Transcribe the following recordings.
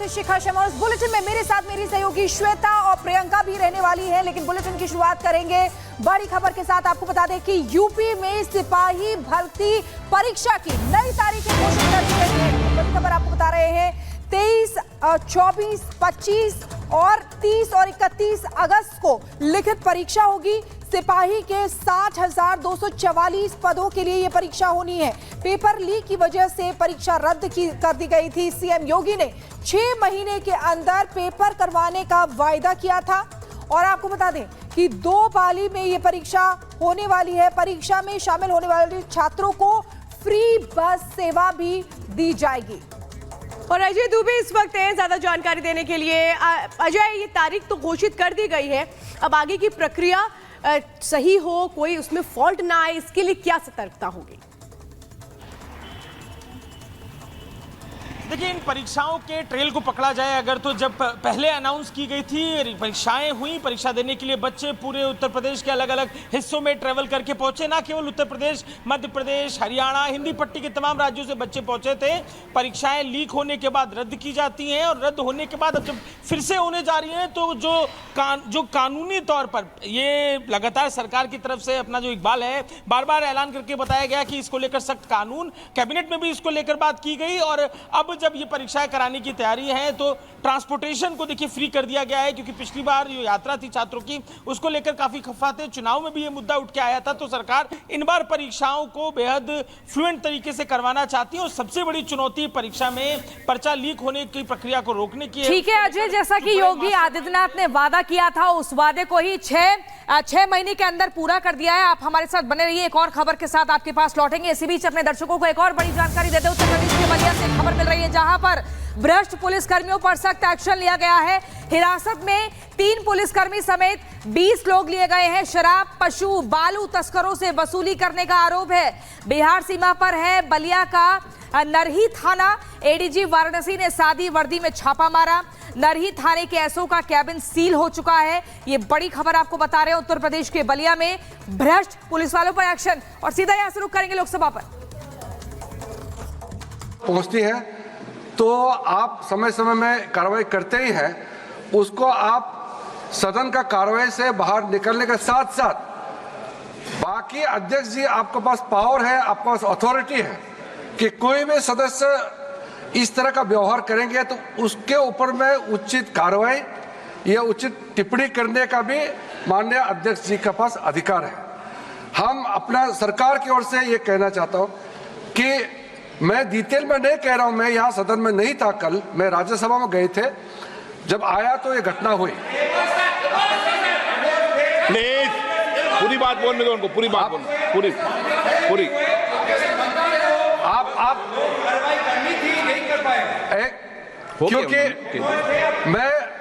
साथ शिखा शर्मा। इस बुलेटिन में मेरे साथ मेरी सहयोगी श्वेता और प्रियंका भी रहने वाली हैं, लेकिन बुलेटिन की शुरुआत करेंगे बड़ी खबर के साथ। आपको बता दें कि यूपी में सिपाही भर्ती परीक्षा की नई तारीखें घोषित कर दी गई है। बड़ी खबर आपको बता रहे हैं 23, 24, 25 और 30 और 31 अगस्त को लिखित परीक्षा होगी। सिपाही के 60,244 पदों के लिए यह परीक्षा होनी है। पेपर लीक की वजह से परीक्षा रद्द कर दी गई थी। सीएम योगी ने 6 महीने के अंदर पेपर करवाने का वायदा किया था और आपको बता दें कि 2 पाली में यह परीक्षा होने वाली है। परीक्षा में शामिल होने वाले छात्रों को फ्री बस सेवा भी दी जाएगी। और अजय दुबे इस वक्त हैं ज्यादा जानकारी देने के लिए। अजय, ये तारीख तो घोषित कर दी गई है, अब आगे की प्रक्रिया सही हो, कोई उसमें फॉल्ट ना आए, इसके लिए क्या सतर्कता होगी? देखिए, इन परीक्षाओं के ट्रेल को पकड़ा जाए अगर, तो जब पहले अनाउंस की गई थी, परीक्षाएं हुई, परीक्षा देने के लिए बच्चे पूरे उत्तर प्रदेश के अलग अलग हिस्सों में ट्रेवल करके पहुंचे। ना केवल उत्तर प्रदेश, मध्य प्रदेश, हरियाणा, हिंदी पट्टी के तमाम राज्यों से बच्चे पहुंचे थे। परीक्षाएं लीक होने के बाद रद्द की जाती हैं और रद्द होने के बाद अब जब फिर से होने जा रही हैं तो जो कानूनी तौर पर ये लगातार सरकार की तरफ से अपना जो इकबाल है बार बार ऐलान करके बताया गया कि इसको लेकर सख्त कानून, कैबिनेट में भी इसको लेकर बात की गई। और अब जब ये परीक्षाएं कराने की तैयारी है तो ट्रांसपोर्टेशन को देखिए फ्री कर दिया गया है, क्योंकि पिछली बार जो यात्रा थी छात्रों की उसको लेकर काफी खफा थे। चुनाव में भी ये मुद्दा उठ के आया था, तो सरकार इन बार परीक्षाओं को बेहद फ्लुएंट तरीके से करवाना चाहती है और सबसे बड़ी चुनौती परीक्षा में पर्चा लीक होने की प्रक्रिया को रोकने की है। ठीक है अजय, जैसा कि योगी आदित्यनाथ ने वादा किया था उस वादे को ही 6 महीने के अंदर पूरा कर दिया है। आप हमारे साथ बने रहिए, एक और खबर के साथ आपके पास लौटेंगे। इसी बीच अपने दर्शकों को एक और बड़ी जानकारी देते हैं। उत्तर प्रदेश के बलिया से खबर मिल रही है जहां पर भ्रष्ट पुलिसकर्मियों पर सख्त एक्शन लिया गया है। हिरासत में 3 पुलिसकर्मी समेत 20 लोग लिए गए हैं। शराब, पशु, बालू तस्करों से वसूली करने का आरोप है। बिहार सीमा पर है बलिया का नरही थाना। एडीजी वाराणसी ने सादी वर्दी में छापा मारा। नरही थाने के एसओ का कैबिन सील हो चुका है। ये बड़ी खबर आपको बता रहे हैं। उत्तर प्रदेश के बलिया में भ्रष्ट पुलिस वालों पर एक्शन। और सीधा यहां से रुक करेंगे लोकसभा पर। पहुंचती है तो आप समय समय में कार्रवाई करते ही हैं, उसको आप सदन का कार्रवाई से बाहर निकलने के साथ साथ बाकी अध्यक्ष जी आपके पास पावर है, आपके पास अथॉरिटी है कि कोई भी सदस्य इस तरह का व्यवहार करेंगे तो उसके ऊपर में उचित कार्रवाई या उचित टिप्पणी करने का भी माननीय अध्यक्ष जी के पास अधिकार है। हम अपना सरकार की ओर से ये कहना चाहता हूँ कि मैं डिटेल में नहीं कह रहा हूं, मैं यहाँ सदन में नहीं था कल, मैं राज्यसभा में गए थे, जब आया तो ये घटना हुई। प्लीज पूरी बात बोलने दो उनको, पूरी बात बोलने, पूरी आप नहीं कर पाए क्योंकि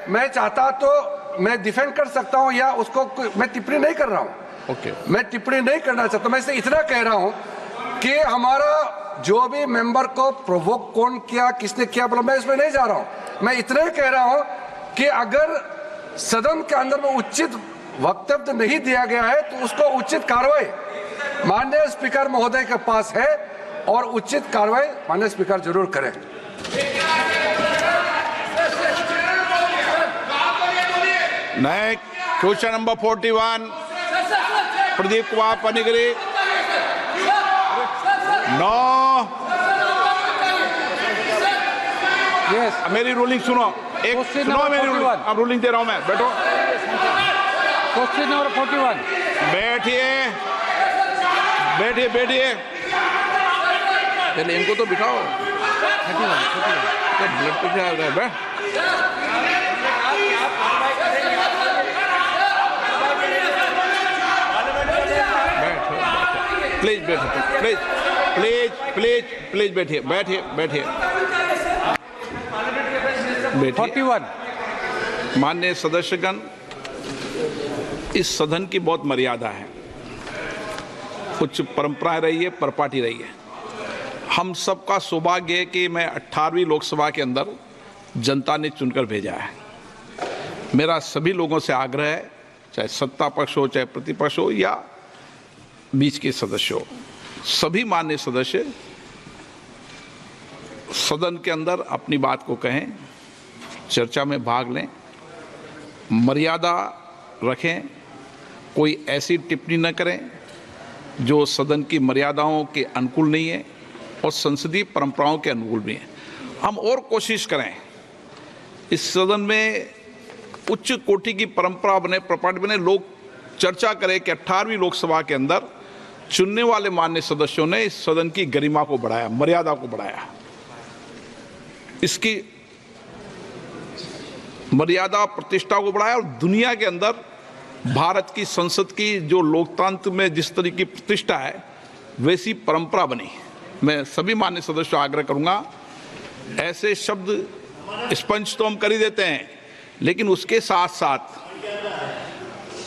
मैं चाहता तो मैं डिफेंड कर सकता हूं या उसको मैं टिप्पणी नहीं कर रहा हूं। ओके, मैं टिप्पणी नहीं करना चाहता। मैं इसे इतना कह रहा हूं कि हमारा जो भी मेंबर को प्रोवोक कौन किया, किसने किया, बोला, मैं इसमें नहीं जा रहा हूं। मैं इतना ही कह रहा हूं कि अगर सदन के अंदर में उचित वक्तव्य नहीं दिया गया है तो उसको उचित कार्रवाई माननीय स्पीकर महोदय के पास है और उचित कार्रवाई माननीय स्पीकर जरूर करें। Next question number 41 Pradeep Kumar Panigrahi. No, yes, मेरी रूलिंग सुनो, एक सुनो मेरी रूलिंग, अब रूलिंग दे रहा हूं मैं, बैठो। Question number 41। बैठिए बैठिए बैठिए, पहले इनको तो बिठाओ। 31 ब्लड प्रेशर आ रहा है। प्लीज बैठो, प्लीज प्लीज प्लीज प्लीज बैठिए बैठिए बैठिए बैठिए। 41। माननीय सदस्यगण, इस सदन की बहुत मर्यादा है, कुछ परंपराएं रही है, परपाटी रही है। हम सबका सौभाग्य है कि मैं 18वीं लोकसभा के अंदर जनता ने चुनकर भेजा है। मेरा सभी लोगों से आग्रह है, चाहे सत्ता पक्ष हो, चाहे प्रतिपक्ष हो या बीच के सदस्य हो, सभी माननीय सदस्य सदन के अंदर अपनी बात को कहें चर्चा में भाग लें, मर्यादा रखें, कोई ऐसी टिप्पणी न करें जो सदन की मर्यादाओं के अनुकूल नहीं है और संसदीय परंपराओं के अनुकूल भी है। हम और कोशिश करें इस सदन में उच्च कोटि की परंपरा बने, प्रपाठी बने, लोग चर्चा करें कि 18वीं लोकसभा के अंदर चुनने वाले माननीय सदस्यों ने इस सदन की गरिमा को बढ़ाया, मर्यादा को बढ़ाया, इसकी मर्यादा प्रतिष्ठा को बढ़ाया और दुनिया के अंदर भारत की संसद की जो लोकतंत्र में जिस तरह की प्रतिष्ठा है वैसी परंपरा बनी। मैं सभी माननीय सदस्यों से आग्रह करूंगा, ऐसे शब्द स्पंज तो हम कर ही देते हैं, लेकिन उसके साथ साथ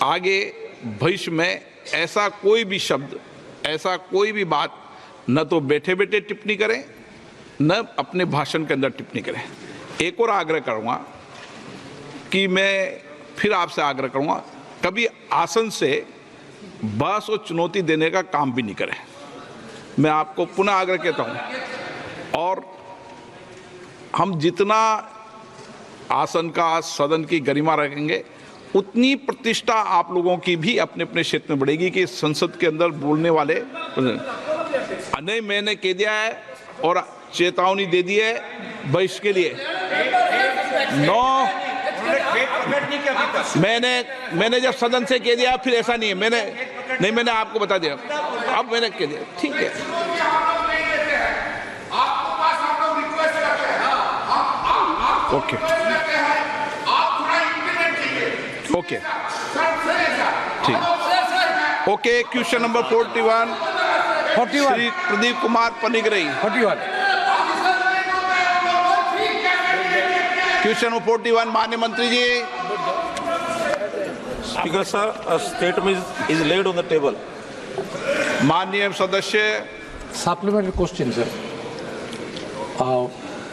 आगे भविष्य में ऐसा कोई भी शब्द, ऐसा कोई भी बात न तो बैठे बैठे टिप्पणी करें, न अपने भाषण के अंदर टिप्पणी करें। एक और आग्रह करूंगा कि मैं फिर आपसे आग्रह करूंगा, कभी आसन से बहस और चुनौती देने का काम भी नहीं करें। मैं आपको पुनः आग्रह कहता हूं, और हम जितना आसन का, सदन की गरिमा रखेंगे, उतनी प्रतिष्ठा आप लोगों की भी अपने अपने क्षेत्र में बढ़ेगी कि संसद के अंदर बोलने वाले नहीं, मैंने कह दिया है और चेतावनी दे दी है भविष्य के लिए। मैंने जब सदन से कह दिया, फिर ऐसा नहीं है, मैंने आपको बता दिया, अब मैंने कह दिया, ठीक है। ओके ओके ठीक। Okay, question number 41 Shri Pradeep Kumar Panigrahi. 41 question number 41 माननीय मंत्री जी। Speaker sir, a statement is laid on the table. माननीय सदस्य। Supplementary question, sir.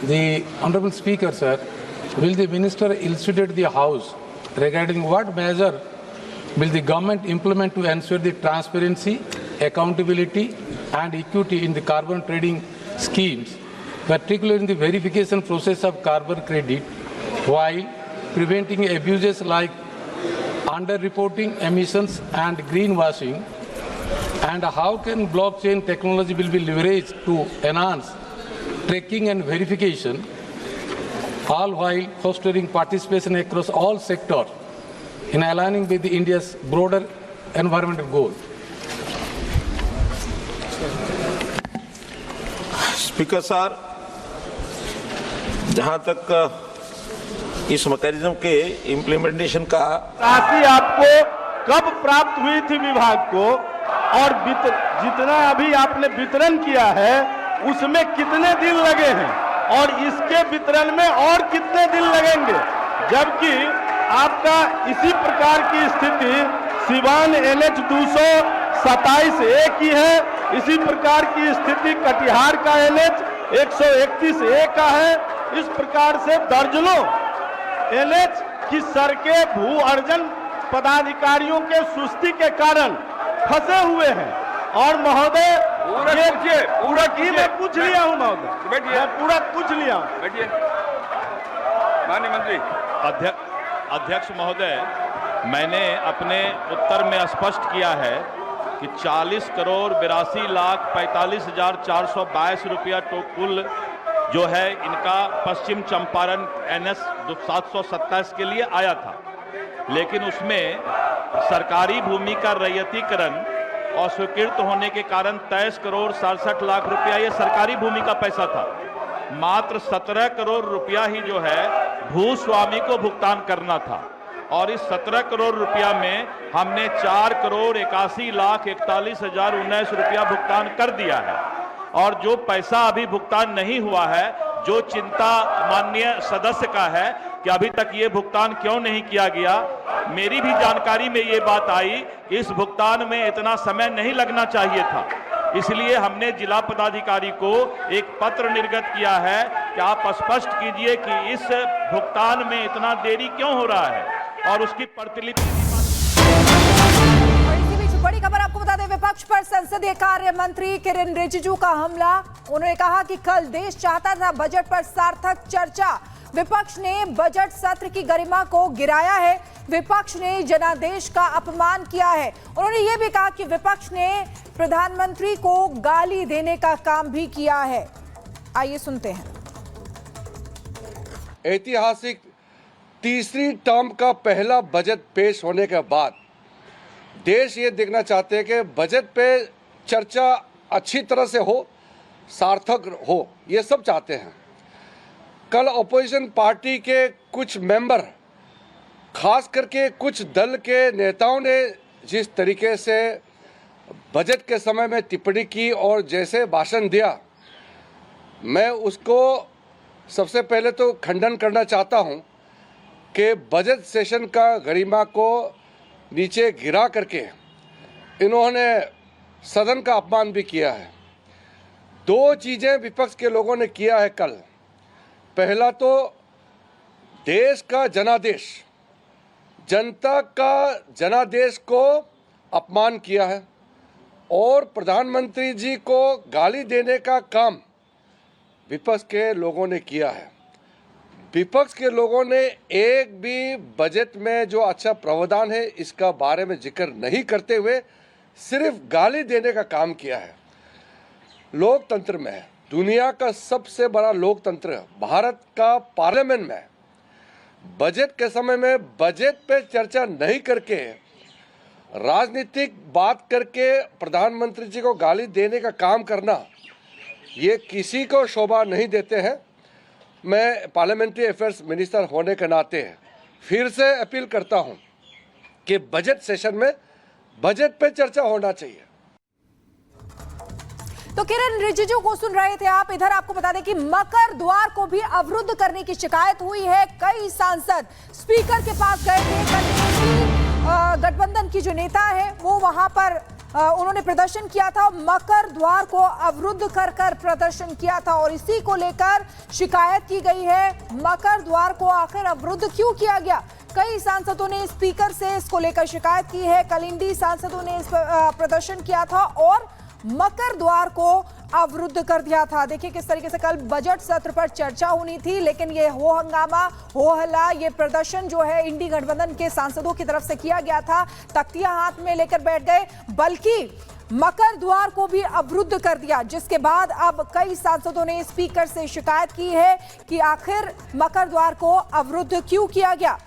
The Honorable Speaker, sir, will the Minister elucidate the House regarding what measure will the government implement to ensure the transparency, accountability and equity in the carbon trading schemes, particularly in the verification process of carbon credit, while preventing abuses like under-reporting emissions and greenwashing, and how can blockchain technology will be leveraged to enhance tracking and verification, all while fostering participation across all sectors in aligning with India's broader environmental goal. Speaker sir, जहाँ तक इस mechanism के implementation का राशि आपको कब प्राप्त हुई थी विभाग को, और जितना अभी आपने वितरण किया है उसमें कितने दिन लगे हैं, और इसके वितरण में और कितने दिन लगेंगे, जबकि आपका इसी प्रकार की स्थिति सिवान NH 227A की है, इसी प्रकार की स्थिति कटिहार का NH 131A का है। इस प्रकार से दर्जनों NH की सड़कें भू अर्जन पदाधिकारियों के सुस्ती के कारण फंसे हुए हैं। और महोदय पूरा की मैं पूछ लिया हूं महोदय, मैं पूरा पूछ लिया हूं। बैठिए माननीय मंत्री। अध्यक्ष महोदय, मैंने अपने उत्तर में स्पष्ट किया है कि 40,82,45,422 रुपया तो कुल जो है इनका पश्चिम चंपारण NS 727 के लिए आया था, लेकिन उसमें सरकारी भूमि का रैयतीकरण अस्वीकृत होने के कारण 23 करोड़ 67 लाख रुपया ये सरकारी भूमि का पैसा था। मात्र 17 करोड़ रुपया ही जो है भूस्वामी को भुगतान करना था, और इस 17 करोड़ रुपया में हमने 4 करोड़ 81 लाख 41,019 रुपया भुगतान कर दिया है। और जो पैसा अभी भुगतान नहीं हुआ है, जो चिंता माननीय सदस्य का है कि अभी तक ये भुगतान क्यों नहीं किया गया, मेरी भी जानकारी में ये बात आई कि इस भुगतान में इतना समय नहीं लगना चाहिए था। इसलिए हमने जिला पदाधिकारी को एक पत्र निर्गत किया है कि आप स्पष्ट कीजिए कि इस भुगतान में इतना देरी क्यों हो रहा है, और उसकी प्रतिलिपि। बड़ी खबर आपको बता दें, विपक्ष पर संसदीय कार्य मंत्री किरेन रिजिजू का हमला। उन्होंने कहा कि कल देश चाहता था बजट पर सार्थक चर्चा, विपक्ष ने बजट सत्र की गरिमा को गिराया है, विपक्ष ने जनादेश का अपमान किया है। उन्होंने ये भी कहा कि विपक्ष ने प्रधानमंत्री को गाली देने का काम भी किया है। आइए सुनते हैं। ऐतिहासिक तीसरी टर्म का पहला बजट पेश होने के बाद देश ये देखना चाहते हैं कि बजट पे चर्चा अच्छी तरह से हो, सार्थक हो, ये सब चाहते हैं। कल अपोजिशन पार्टी के कुछ मेंबर, खास करके कुछ दल के नेताओं ने जिस तरीके से बजट के समय में टिप्पणी की और जैसे भाषण दिया, मैं उसको सबसे पहले तो खंडन करना चाहता हूं कि बजट सेशन का गरिमा को नीचे गिरा करके इन्होंने सदन का अपमान भी किया है। दो चीज़ें विपक्ष के लोगों ने किया है कल। पहला तो देश का जनादेश, जनता का जनादेश को अपमान किया है और प्रधानमंत्री जी को गाली देने का काम विपक्ष के लोगों ने किया है। विपक्ष के लोगों ने एक भी बजट में जो अच्छा प्रावधान है इसका बारे में जिक्र नहीं करते हुए सिर्फ गाली देने का काम किया है। लोकतंत्र में, दुनिया का सबसे बड़ा लोकतंत्र भारत का पार्लियामेंट में बजट के समय में बजट पे चर्चा नहीं करके राजनीतिक बात करके प्रधानमंत्री जी को गाली देने का काम करना, ये किसी को शोभा नहीं देते हैं। मैं पार्लियामेंट्री अफेयर्स मिनिस्टर होने के नाते फिर से अपील करता हूं कि बजट सेशन में बजट पे चर्चा होना चाहिए। तो किरण रिजिजू को सुन रहे थे आप। इधर आपको बता दें कि मकर द्वार को भी अवरुद्ध करने की शिकायत हुई है। कई सांसद स्पीकर के पास गए थे। गठबंधन की जो नेता है वो वहां पर उन्होंने प्रदर्शन किया था, मकर द्वार को अवरुद्ध कर प्रदर्शन किया था और इसी को लेकर शिकायत की गई है। मकर द्वार को आखिर अवरुद्ध क्यों किया गया? कई सांसदों ने स्पीकर से इसको लेकर शिकायत की है। कलिंदी सांसदों ने इस प्रदर्शन किया था और मकर द्वार को अवरुद्ध कर दिया था। देखिए किस तरीके से कल बजट सत्र पर चर्चा होनी थी, लेकिन ये हो हंगामा, हो हल्ला, ये प्रदर्शन जो है इंडी गठबंधन के सांसदों की तरफ से किया गया था। तख्तियां हाथ में लेकर बैठ गए, बल्कि मकर द्वार को भी अवरुद्ध कर दिया, जिसके बाद अब कई सांसदों ने स्पीकर से शिकायत की है कि आखिर मकर द्वार को अवरुद्ध क्यों किया गया।